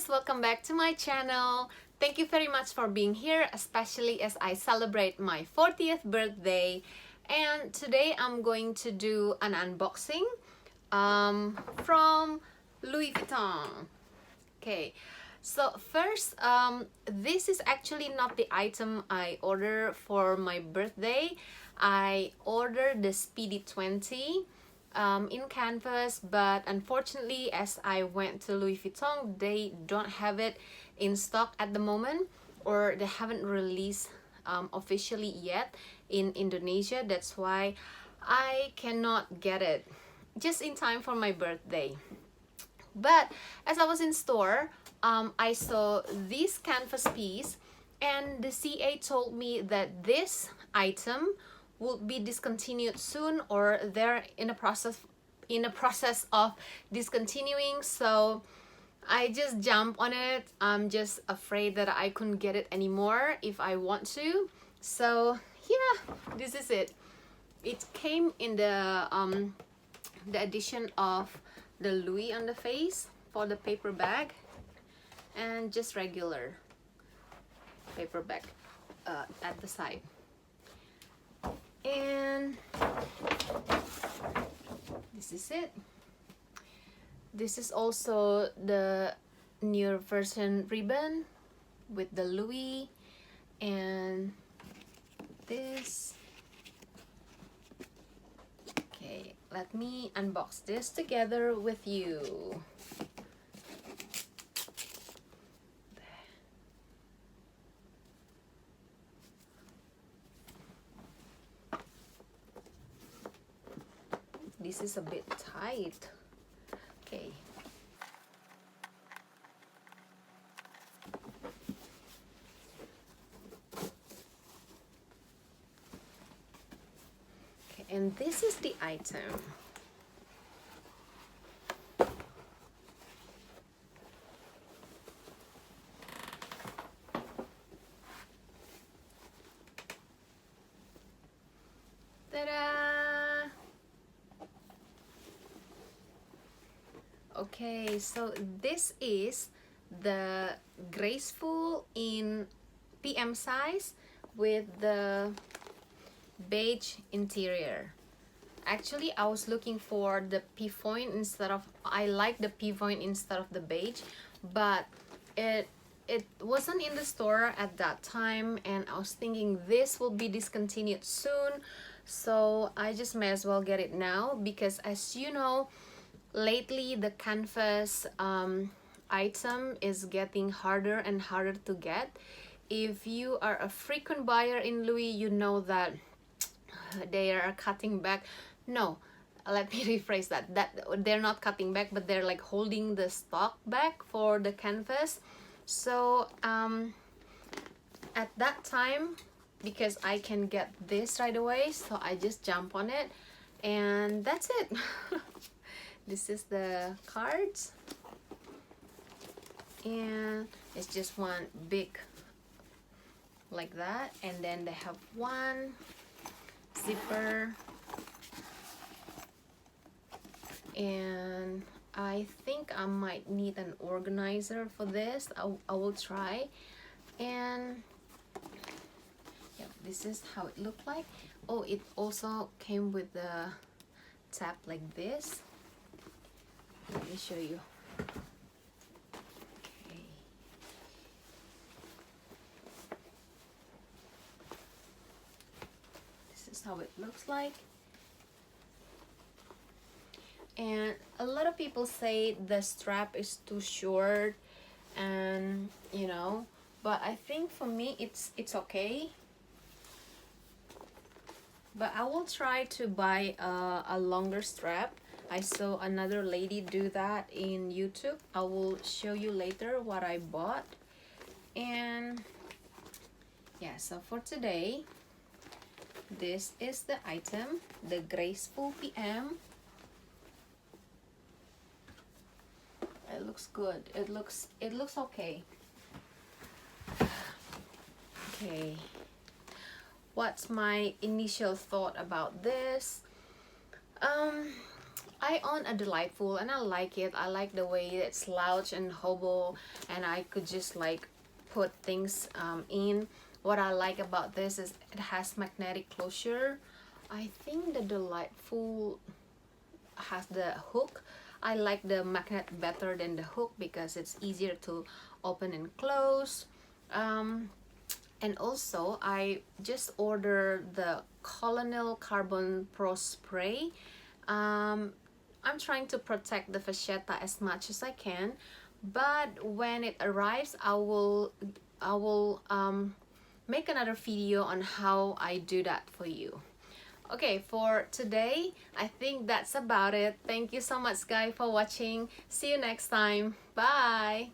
guys, welcome back to my channel. Thank you very much for being here, especially as I celebrate my 40th birthday. And today I'm going to do an unboxing from Louis Vuitton. Okay, so first, this is actually not the item I ordered for my birthday. I ordered the Speedy 20 in canvas, but unfortunately as I went to Louis Vuitton, they don't have it in stock at the moment, or they haven't released officially yet in Indonesia. That's why I cannot get it just in time for my birthday. But as I was in store, I saw this canvas piece, and the CA told me that this item will be discontinued soon, or they're in a process of discontinuing. So I just jumped on it. I'm just afraid that I couldn't get it anymore if I want to. So yeah, this is it. It came in the edition of the Louis on the face for the paper bag, and just regular paper bag at the side. And this is it. This is also the newer version ribbon with the Louis, and this. Okay, let me unbox this together with you. This is a bit tight. Okay. Okay, and this is the item. Ta-da! Okay, so this is the graceful in PM size with the beige interior. Actually, I was looking for the pivoine instead of, I like the pivoine instead of the beige, but it wasn't in the store at that time, and I was thinking this will be discontinued soon, so I just may as well get it now, because as you know, lately the canvas item is getting harder and harder to get. If you are a frequent buyer in Louis, you know that they are cutting back. No, let me rephrase that they're not cutting back, but they're like holding the stock back for the canvas. So at that time, because I can get this right away, so I just jump on it, and that's it. This is the cards, and it's just one big like that, and then they have one zipper, and I think I might need an organizer for this. I will try. And yeah, this is how it looked like. Oh, it also came with the tab like this. Let me show you. Okay. This is how it looks like. And a lot of people say the strap is too short, and you know, but I think for me it's okay. But I will try to buy a longer strap. I saw another lady do that in YouTube. I will show you later what I bought. And yeah, so for today, this is the item, the graceful PM. It looks good. It looks okay. Okay. What's my initial thought about this? I own a Delightful and I like it. I like the way it slouch and hobo, and I could just like put things in. What I like about this is it has magnetic closure. I think the Delightful has the hook. I like the magnet better than the hook because it's easier to open and close. And also I just ordered the Colonel Carbon Pro Spray. I'm trying to protect the fascia as much as I can, but when it arrives I will make another video on how I do that for you. Okay, for today I think that's about it. Thank you so much guys for watching. See you next time. Bye.